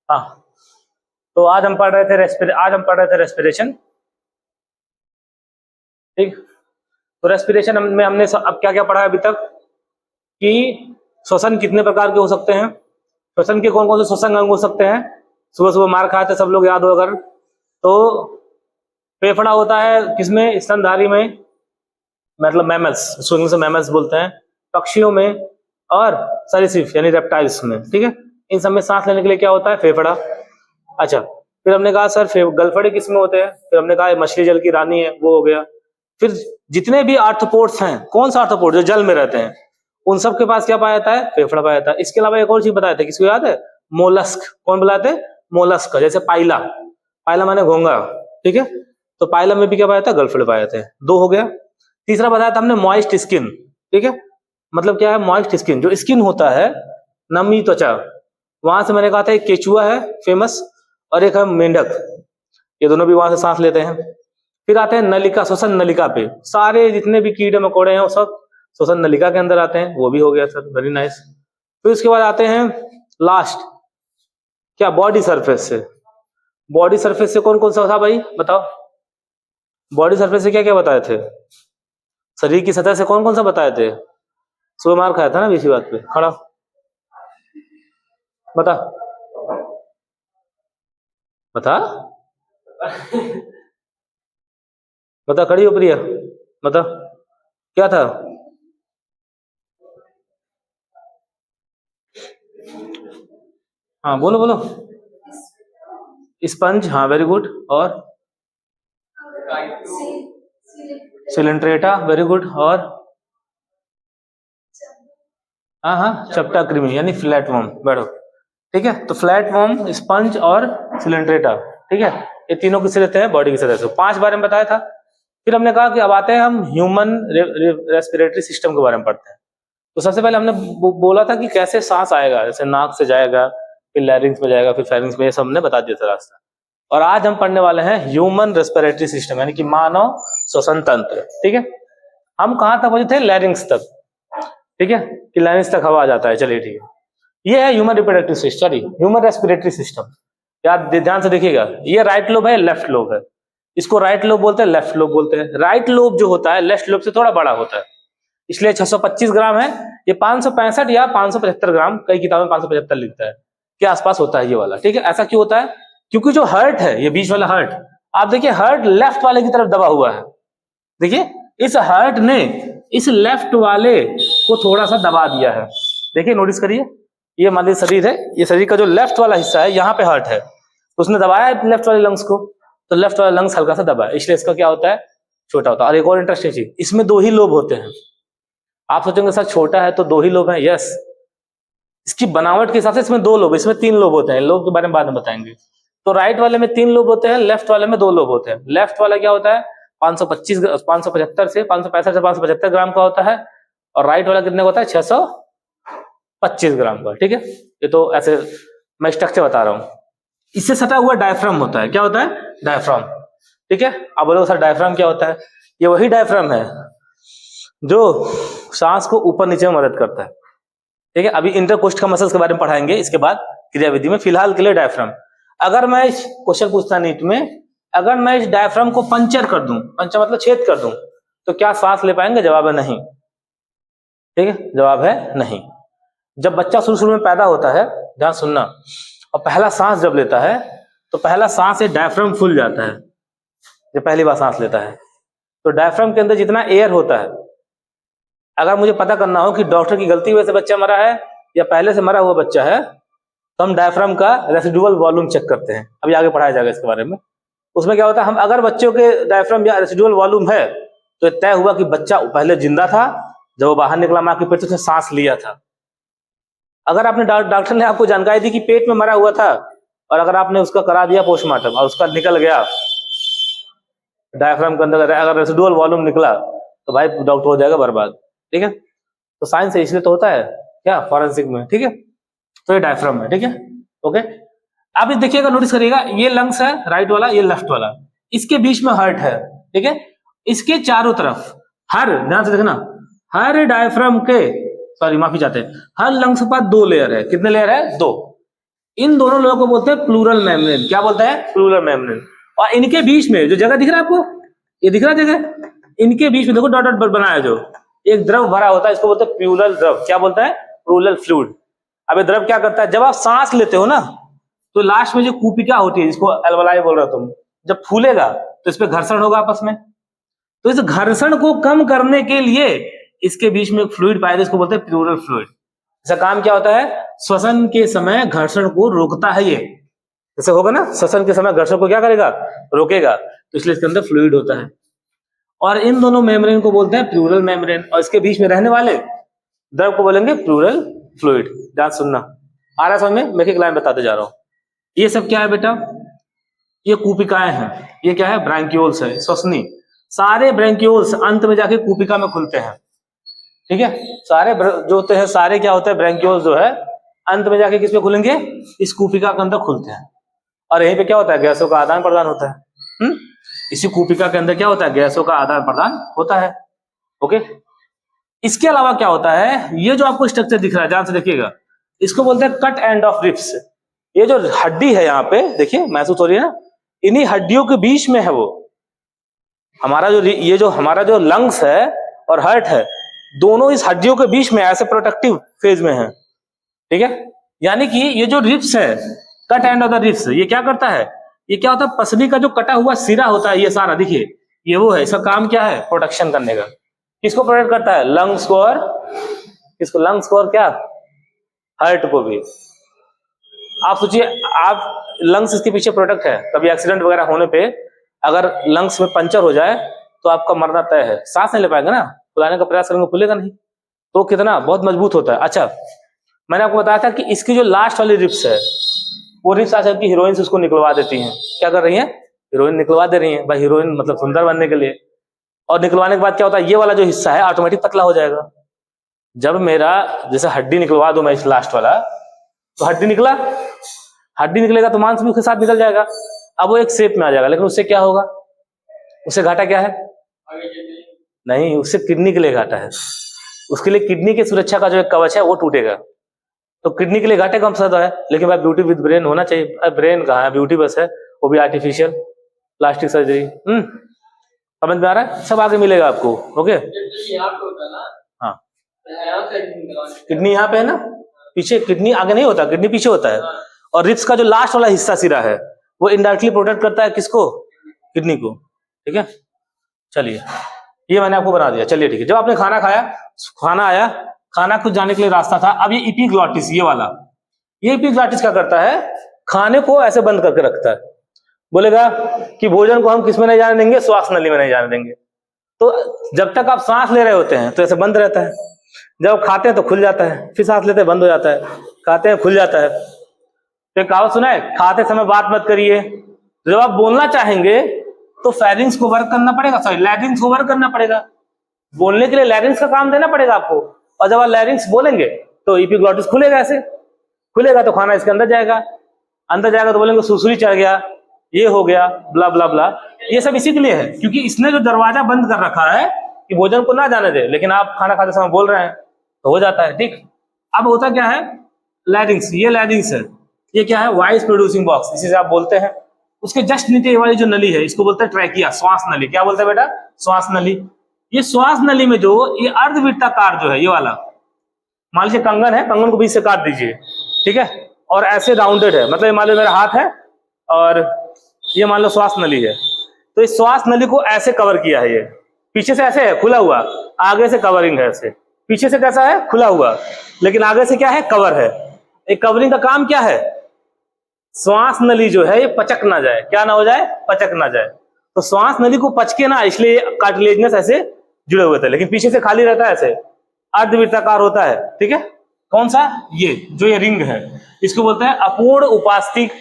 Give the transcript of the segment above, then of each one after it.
हाँ, तो आज हम पढ़ रहे थे रेस्पिरेशन। ठीक, तो रेस्पिरेशन में हमने अब क्या क्या पढ़ा है अभी तक कि श्वसन कितने प्रकार के हो सकते हैं, श्वसन के कौन कौन से श्वसन अंग हो सकते हैं। सुबह सुबह मार खाए थे सब लोग, याद हो अगर तो। फेफड़ा होता है किसमें, स्तनधारी में, मतलब मैमल्स, इसको इंग्लिश में मैमल्स बोलते हैं, पक्षियों में और सरीसृप यानी रेप्टाइल्स में। ठीक है, इन सब में सांस लेने के लिए क्या होता है, फेफड़ा। अच्छा, फिर हमने कहा सर गलफड़े किसमें होते हैं, फिर हमने कहा मछली जल की रानी है, वो हो गया। फिर जितने भी आर्थ्रोपोड्स हैं, कौन सा आर्थ्रोपोड जो जल में रहते हैं, उन सब के पास क्या पाया जाता है, फेफड़ा पाया जाता है। इसके अलावा एक और चीज बताए थे, किसको याद है, मोलस्क। कौन बुलाए थे, मोलस्क, जैसे पाइला, पाइला माने घोंगा। ठीक है, तो पाइला में भी क्या पाया जाता है, गलफड़े पाए जाते हैं। दो हो गया। तीसरा बताया था हमने मॉइस्ट स्किन। ठीक है, मतलब क्या है मॉइस्ट स्किन, जो स्किन होता है, नमी त्वचा, वहां से मैंने कहा था एक केचुआ है फेमस और एक है मेंढक, ये दोनों भी वहां से सांस लेते हैं। फिर आते हैं नलिका, श्वसन नलिका पे, सारे जितने भी कीड़े मकोड़े हैं वो सब श्वसन नलिका के अंदर आते हैं, वो भी हो गया सर, वेरी नाइस। फिर उसके बाद आते हैं लास्ट क्या, बॉडी सरफेस से। बॉडी सरफेस से कौन कौन सा था भाई बताओ, बॉडी सरफेस से क्या क्या बताए थे, शरीर की सतह से कौन कौन सा बताए थे। सुबह मार खाया था ना इसी बात पे, खड़ा बता बता बता, खड़ी हो प्रिया, बता क्या था। हाँ बोलो बोलो, स्पंज, हाँ वेरी गुड, और सिलेंट्रेटा, वेरी गुड, और हाँ हाँ चपटा कृमि यानी फ्लैट वर्म, बैठो। ठीक है, तो फ्लैट वर्म, स्पंज और सिलेंट्रेटा, ठीक है, ये तीनों किसे रहते हैं, बॉडी की सतह से। 5 बारे में बताया था। फिर हमने कहा कि अब आते हैं हम ह्यूमन रेस्पिरेटरी सिस्टम के बारे में पढ़ते हैं। तो सबसे पहले हमने बोला था कि कैसे सांस आएगा, जैसे नाक से जाएगा, फिर लैरिंग्स में जाएगा, फिर फेरिंग्स में, ये सब हमने बता दिया था रास्ता। और आज हम पढ़ने वाले हैं ह्यूमन रेस्पिरेटरी सिस्टम, यानी कि मानव श्वसन तंत्र। ठीक है, हम कहाँ तक पहुंचे थे, लैरिंग्स तक। ठीक है, कि लैरिंग्स तक हवा आ जाता है, चलिए ठीक है। ये है human reproductive system, sorry human respiratory system. याद ध्यान से देखिएगा, ये राइट लोब है, लेफ्ट लोब है, इसको राइट लोब बोलते हैं, लेफ्ट लोब बोलते हैं। राइट लोब जो होता है लेफ्ट लोब से थोड़ा बड़ा होता है, इसलिए 625 ग्राम है। ये 565 या 575 ग्राम, कई किताबों में 575 लिखता है, के आसपास होता है ये वाला। ठीक है, ऐसा क्यों होता है, क्योंकि जो हार्ट है, ये बीच वाला हार्ट, आप देखिए हार्ट लेफ्ट वाले की तरफ दबा हुआ है। देखिए इस हार्ट ने इस लेफ्ट वाले को थोड़ा सा दबा दिया है। देखिए नोटिस करिए, ये मान लीजिए शरीर है, ये शरीर का जो लेफ्ट वाला हिस्सा है, यहाँ पे हार्ट है, तो उसने दबाया है लेफ्ट वाले लंग्स को, तो लेफ्ट वाला लंग्स हल्का सा दबा है, इसलिए इसका क्या होता है, छोटा होता है। और एक और इंटरेस्टिंग चीज, इसमें 2 ही लोब होते हैं। आप सोचेंगे सर छोटा है तो 2 ही लोब हैं, यस, इसकी बनावट के हिसाब से इसमें 2 लोब, इसमें 3 लोब होते हैं, लोब के बारे में बाद में बताएंगे। तो राइट वाले में 3 लोब होते हैं, लेफ्ट वाले में 2 लोब होते हैं। लेफ्ट वाला क्या होता है, 575 से 575 ग्राम का होता है, और राइट वाला कितने का होता है, 625 ग्राम का। ठीक है, ये तो ऐसे मैं स्ट्रक्चर बता रहा हूं। इससे सटा हुआ डायफ्राम होता है, क्या होता है, डायफ्राम। ठीक है, आप बोलोगे सर डायफ्राम क्या होता है, ये वही डायफ्राम है जो सांस को ऊपर नीचे में मदद करता है। ठीक है, अभी इंटरकोस्ट का मसल्स के बारे में पढ़ाएंगे इसके बाद क्रियाविधि में, फिलहाल के लिए डायफ्राम। अगर मैं इस क्वेश्चन पूछता नीट में, अगर मैं इस डायफ्राम को पंचर कर दूं, पंचर मतलब छेद कर दूं, तो क्या सांस ले पाएंगे, जवाब है नहीं। ठीक है, जवाब है नहीं। जब बच्चा शुरू में पैदा होता है, ध्यान सुनना, और पहला सांस जब लेता है, तो पहला सांस से डायफ्राम फूल जाता है, जब पहली बार सांस लेता है। तो डायफ्राम के अंदर जितना एयर होता है, अगर मुझे पता करना हो कि डॉक्टर की गलती वजह से बच्चा मरा है या पहले से मरा हुआ बच्चा है, तो हम डायफ्राम का रेसिडुअल वॉल्यूम चेक करते हैं, अभी आगे पढ़ाया जाएगा इसके बारे में। उसमें क्या होता है, हम अगर बच्चों के डायफ्राम या रेसिडुअल वॉल्यूम है, तो तय हुआ कि बच्चा पहले जिंदा था, जब वो बाहर निकला मां के पेट से, उसने सांस लिया था। अगर आपने डॉक्टर ने आपको जानकारी दी कि पेट में मरा हुआ था, और अगर आपने उसका करा दिया पोस्टमार्टम और उसका निकल गया डायफ्राम के अंदर, अगर रेसिडुअल वॉल्यूम निकला, तो भाई डॉक्टर हो जाएगा बर्बाद। ठीक है, तो साइंस है इसलिए तो होता है क्या, फॉरेंसिक में। ठीक है, तो ये डायफ्राम है। ठीक है, ओके, आप देखिएगा, नोटिस करिएगा, ये लंग्स है राइट वाला, ये लेफ्ट वाला, इसके बीच में हार्ट है। ठीक है, इसके चारों तरफ, हर, ध्यान से देखना, हर डायफ्राम के, सॉरी माफी चाहते हैं, हर लंग्स के पास 2 लेयर है। कितने लेयर है, 2। इन दोनों लोगों को बोलते हैं प्लूरल मेम्ब्रेन। क्या बोलते हैं? Pleural membrane. और इनके बीच में जो जगह दिख रहा है आपको, ये दिख रहा है जगह, इनके बीच में देखो डॉट डॉट बनाया, जो एक द्रव भरा होता है, इसको बोलते हैं प्लूरल द्रव। क्या बोलता है? Pleural fluid. अब ये द्रव क्या करता है, जब आप सांस लेते हो ना, तो लास्ट में जो कूपिका होती है, जिसको एल्वलाई बोल रहे हो तुम, जब फूलेगा तो इस पे घर्षण होगा आपस में। तो इस घर्षण को कम करने के लिए इसके बीच में एक फ्लूइड पाया, इसको बोलते हैं प्लूरल फ्लूइड। इसका काम क्या होता है? श्वसन के समय घर्षण को रोकता है। ये जैसे होगा ना, श्वसन के समय घर्षण को क्या करेगा? रोकेगा। तो इसलिए इसके अंदर फ्लूइड होता है। और इन दोनों मेम्ब्रेन को बोलते हैं प्लूरल मेम्ब्रेन, और इसके बीच में रहने वाले द्रव को बोलेंगे प्लूरल फ्लूइड। ध्यान सुनना, आ रहा समझ में? मैं एक लाइन बताते जा रहा हूं। ये सब क्या है बेटा? ये कूपिकाएं हैं। ये क्या है? ब्रैंक्यूल्स है, श्वसनी। सारे ब्रैंक्यूल्स अंत में जाके कूपिका में खुलते हैं। ठीक है, सारे जो होते हैं, सारे क्या होते हैं, ब्रैंक्यूल्स जो है अंत में जाके किस पे खुलेंगे? इस कूपिका के अंदर खुलते हैं। और यहीं पे क्या होता है? गैसों का आदान प्रदान होता है। इसी कूपिका के अंदर क्या होता है? गैसों का आदान प्रदान होता है। ओके, इसके अलावा क्या होता है? ये जो आपको स्ट्रक्चर दिख रहा है, ध्यान से देखिएगा, इसको बोलते हैं कट एंड ऑफ रिब्स। ये जो हड्डी है यहाँ पे देखिए, महसूस हो रही है ना, इन्हीं हड्डियों के बीच में है वो हमारा जो, ये जो हमारा जो लंग्स है और हार्ट है, दोनों इस हड्डियों के बीच में ऐसे प्रोटेक्टिव फेज में है। ठीक है, यानी कि ये जो रिब्स है, cut end of the ribs, ये क्या करता है? ये क्या होता है? पसली का जो कटा हुआ सिरा होता है, ये सारा देखिए, ये वो है। इसका काम क्या है? प्रोटेक्शन करने का। किसको प्रोटेक्ट करता है? लंग्स को, और किसको? लंग्स को, और क्या? हार्ट को भी। आप सोचिए, आप लंग्स इसके पीछे प्रोटेक्ट है। कभी एक्सीडेंट वगैरह होने पे अगर लंग्स में पंचर हो जाए तो आपका मरना तय है। सांस नहीं ले पाएंगे ना, फुलाने का प्रयास करेंगे, फूलेगा नहीं। तो कितना बहुत मजबूत होता है। अच्छा, मैंने आपको बताया था कि इसकी जो लास्ट वाली रिब्स है, वो रिब्स आज की हीरोइंस उसको निकलवा देती हैं। क्या कर रही हैं? हीरोइन निकलवा दे रही हैं भाई, हीरोइन मतलब सुंदर बनने के लिए। और निकलवाने के बाद क्या होता है? ये वाला जो हिस्सा है ऑटोमेटिक पतला हो जाएगा। जब मेरा जैसे हड्डी निकलवा दूं मैं इस लास्ट वाला, तो हड्डी निकला, हड्डी निकलेगा तो मांस भी उसके साथ निकल जाएगा। अब वो एक शेप में आ जाएगा, लेकिन उससे क्या होगा? उससे घाटा क्या है? नहीं, उससे किडनी के लिए घाटा है। उसके लिए किडनी की सुरक्षा का जो एक कवच है वो टूटेगा। तो किडनी के लिए घाटे कम ज्यादा है। लेकिन भाई ब्यूटी विद ब्रेन होना चाहिए। ब्रेन कहाँ है? ब्यूटी बस है, वो भी आर्टिफिशियल, प्लास्टिक सर्जरी। समझ में आ रहा है? सब आगे मिलेगा आपको। ओके, हाँ, किडनी यहाँ पे है ना, पीछे किडनी आगे नहीं होता, किडनी पीछे होता है। और रिब्स का जो लास्ट वाला हिस्सा सिरा है, वो इनडायरेक्टली प्रोटेक्ट करता है किसको? किडनी को। ठीक है, चलिए, ये मैंने आपको बना दिया। चलिए ठीक है, जब आपने खाना खाया, खाना आया, खाना कुछ जाने के लिए रास्ता था। अब ये एपिग्लॉटिस, ये वाला, ये एपिग्लॉटिस क्या करता है? खाने को ऐसे बंद करके रखता है। बोलेगा कि भोजन को हम किस में नहीं जाने देंगे? श्वास नली में नहीं जाने देंगे। तो जब तक आप सांस ले रहे होते हैं तो ऐसे बंद रहता है, जब खाते हैं तो खुल जाता है, फिर सांस लेते हैं बंद हो जाता है, खाते हैं खुल जाता है। तो कहावत सुना है, खाते समय बात मत करिए। जब आप बोलना चाहेंगे तो फेरिंग्स को वर्क करना पड़ेगा, सॉरी लैरिंग्स को वर्क करना पड़ेगा। बोलने के लिए लैरिंग्स का काम देना पड़ेगा आपको। और जब आप लैरिंग्स बोलेंगे तो एपिग्लॉटिस खुलेगा, ऐसे खुलेगा तो खाना इसके अंदर जाएगा। अंदर जाएगा तो बोलेंगे सुसुरी चढ़ गया, ये हो गया, ब्ला ब्ला ब्ला। ये सब इसी के लिए है, क्योंकि इसने जो दरवाजा बंद कर रखा है कि भोजन को ना जाने दे, लेकिन आप खाना खाते समय बोल रहे हैं तो हो जाता है। ठीक, अब होता क्या है? लैरिंग्स, ये लैरिंग्स है। ये क्या है? वॉइस प्रोड्यूसिंग बॉक्स, इसी से आप बोलते हैं। उसके जस्ट नीचे वाली जो नली है, इसको बोलते हैं ट्रैकिया, श्वास नली। क्या बोलते हैं बेटा? श्वास नली। ये श्वास नली में जो ये अर्धवृत्ताकार जो है, ये वाला, मान लीजिए कंगन है, कंगन को बीच से काट दीजिए, ठीक है, और ऐसे राउंडेड है, मतलब मान लो मेरा हाथ है और ये मान लो श्वास नली है, तो इस श्वास नली को ऐसे कवर किया है। ये पीछे से ऐसे है खुला हुआ, आगे से कवरिंग है ऐसे। पीछे से कैसा है? खुला हुआ, लेकिन आगे से क्या है? कवर है। एक कवरिंग का काम क्या है? श्वास नली जो है ये पचक ना जाए, क्या ना हो जाए? पचक ना जाए। तो श्वास नली को पचके ना, इसलिए कार्टिलेजनस ऐसे जुड़े हुए थे, लेकिन पीछे से खाली रहता है, ऐसे अर्धवृत्ताकार होता है। ठीक है, कौन सा? ये जो ये रिंग है, इसको बोलते हैं अपूर्ण उपास्तिक।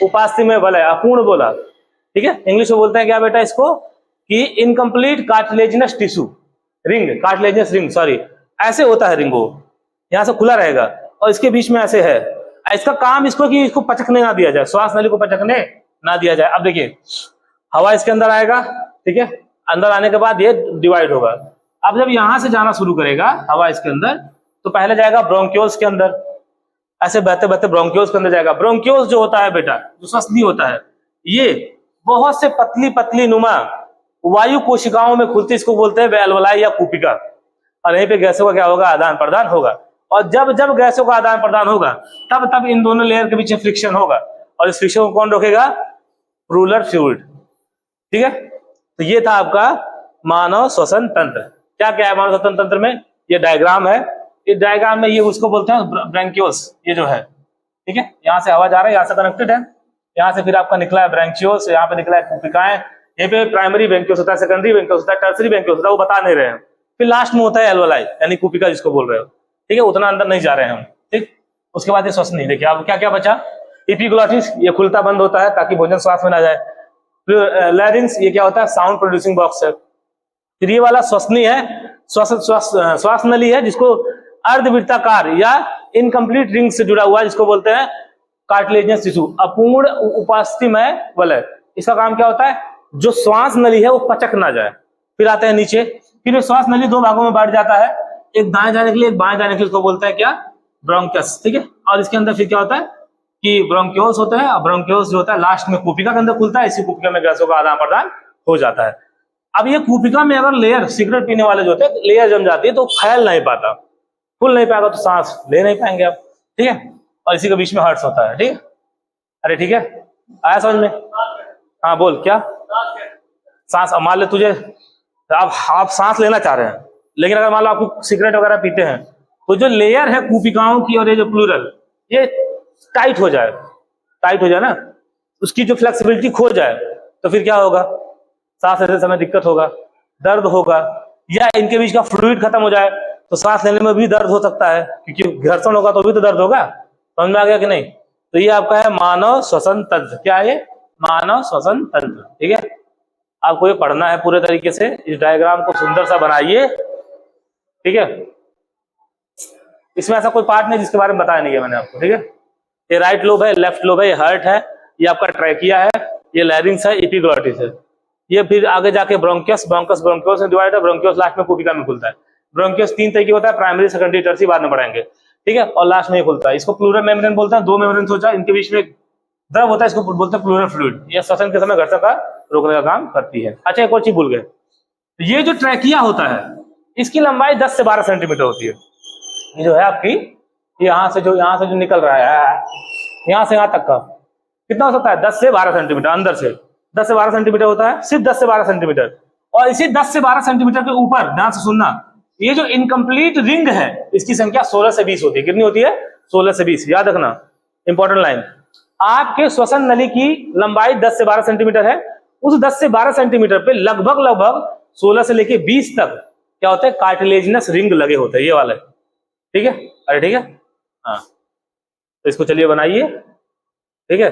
उपास्ति में बल है, अपूर्ण बोला, ठीक है। इंग्लिश में बोलते हैं क्या बेटा इसको? कि incomplete cartilaginous tissue ring, cartilaginous ring, sorry, ऐसे होता है रिंग, वो यहां से खुला रहेगा और इसके बीच में ऐसे है। इसका काम इसको कि इसको पचकने ना दिया जाए, श्वास नली को पचकने ना दिया जाए। अब देखिए, हवा इसके अंदर आएगा, ठीक है, अंदर आने के बाद ये डिवाइड होगा। अब जब यहां से जाना शुरू करेगा हवा इसके अंदर, तो पहले जाएगा ब्रोंक्यूल्स के अंदर। ऐसे बहते बहते ब्रोंकियोल्स के अंदर जाएगा। ब्रोंकियोल्स जो होता है बेटा, जो श्वसनी होता है, ये बहुत से पतली पतली नुमा वायु कोशिकाओं में खुलती, इसको बोलते हैं एल्वलाई या कूपिका। और यहीं पे गैसों का क्या होगा, आदान प्रदान होगा। और जब जब गैसों का आदान प्रदान होगा तब तब इन दोनों लेयर के बीच फ्रिक्शन होगा, और इस फ्रिक्शन को कौन रोकेगा, प्लूरल फ्लूइड। ठीक है, तो ये था आपका मानव श्वसन तंत्र। क्या क्या है मानव श्वसन तंत्र में, ये डायग्राम है। इस डायग्राम में ये उसको बोलते हैं ब्रैंकियोल्स, ये जो है, ठीक है, यहाँ से हवा जा रहा है, यहाँ से कनेक्टेड है, यहाँ से फिर आपका निकला है ब्रैंकियोल्स, यहाँ पे निकला है कूपिकाएं। ये पे प्राइमरी ब्रैंकियोल्स होता है, सेकेंडरी ब्रैंकियोल्स होता है, टर्सरी ब्रैंकियोल्स होता है, वो बता नहीं रहे हैं। फिर लास्ट में होता है एल्वोलाई यानी कूपिका जिसको बोल रहे हो। ठीक है, उतना अंदर नहीं जा रहे हैं हम। ठीक, उसके बाद ये श्वसनी, देखिए अब क्या क्या बचा, एपिग्लॉटिस, ये खुलता बंद होता है ताकि भोजन श्वास में ना जाए। फिर लैरिंक्स, ये क्या होता है, साउंड प्रोड्यूसिंग बॉक्स है। फिर ये वाला श्वसनी है, श्वास नली है, जिसको अर्धवृत्ताकार या इनकम्प्लीट रिंग से जुड़ा हुआ है, जिसको बोलते हैं कार्टिलेजियस टिश्यू, अपूर्ण उपास्थि वलय। इसका काम क्या होता है, जो श्वास नली है वो पचक ना जाए। फिर आते हैं नीचे, फिर श्वास नली दो भागों में बांट जाता है, एक दाएं जाने के लिए, एक बाएं जाने के लिए, इसको बोलते हैं क्या, ब्रोंकस। ठीक है, और इसके अंदर फिर क्या होता है कि ब्रोंकियोल्स होते हैं, और ब्रोंकियोल्स जो होता है लास्ट में कूपिका के अंदर खुलता है, इसी कूपिका में गैसों का आदान प्रदान हो जाता है। अब ये कूपिका में अगर लेयर, सिगरेट पीने वाले जो होते हैं, लेयर जम जाती है तो फैल नहीं पाता, फुल नहीं पाएगा, तो सांस ले नहीं पाएंगे आप। ठीक है, और इसी के बीच में हर्ट्स होता है। ठीक है, अरे ठीक है, आया समझ में? हाँ बोल, क्या सांस, मान ले तुझे आप सांस लेना चाह रहे हैं, लेकिन अगर मान लो आपको सिगरेट वगैरह पीते हैं, तो जो लेयर है कूपिकाओं की और ये जो प्लूरल, ये टाइट हो जाए ना, उसकी जो फ्लेक्सिबिलिटी खो जाए, तो फिर क्या होगा, सांस लेते समय दिक्कत होगा, दर्द होगा, या इनके बीच का फ्लूइड खत्म हो जाए तो सांस लेने में भी दर्द हो सकता है, क्योंकि घर्षण होगा तो भी तो दर्द होगा। समझ में आ गया कि नहीं? तो ये आपका है मानव श्वसन तंत्र। क्या है? मानव श्वसन तंत्र। ठीक है, आपको ये पढ़ना है पूरे तरीके से। इस डायग्राम को सुंदर सा बनाइए। ठीक है, इसमें ऐसा कोई पार्ट नहीं जिसके बारे में बताया नहीं है मैंने आपको। ठीक है, ये राइट लोब है, लेफ्ट लोब है, ये हार्ट है, ये आपका ट्रैकिया है, ये लैरिंक्स है, एपिग्लॉटिस है, ये फिर आगे जाके ब्रोंकियस, ब्रोंकियोल्स में डिवाइड है, ब्रोंकियोल्स लास्ट में कूपिका में खुलता है। ब्रोंकियस 3 तरीके होता है, प्राइमरी, सेकेंडरी, टर्सरी, बाद में पढ़ेंगे। ठीक है, और लास्ट में ही खुलता है। इसको प्लूरल मेम्ब्रेन बोलते हैं। 2 मेम्ब्रेन सोचा, इनके बीच में द्रव होता है, इसको बोलते हैं प्लूरल फ्लूइड। ये श्वसन के समय घर्षण का रोकने का काम करती है। अच्छा, एक और चीज भूल गए, ये जो ट्रैकिया होता है, इसकी लंबाई 10 से 12 सेंटीमीटर होती है। ये जो है आपकी, यहाँ से जो निकल रहा है, यहाँ से यहाँ तक का कितना हो सकता है, 10 से 12 सेंटीमीटर। अंदर से 10 से 12 सेंटीमीटर होता है, सिर्फ 10 से 12 सेंटीमीटर। और इसी 10 से 12 सेंटीमीटर के ऊपर, ध्यान से सुनना, ये जो इनकम्प्लीट रिंग है, इसकी संख्या 16 से 20 होती है। कितनी होती है? 16 से 20। याद रखना, इंपॉर्टेंट लाइन। आपके श्वसन नली की लंबाई 10 से 12 सेंटीमीटर है। उस 10 से 12 सेंटीमीटर पे लगभग 16 से लेके 20 तक क्या होता है, कार्टिलेजिनस रिंग लगे होते हैं, ये वाले। ठीक है, अरे ठीक है, हाँ, तो इसको चलिए बनाइए। ठीक है,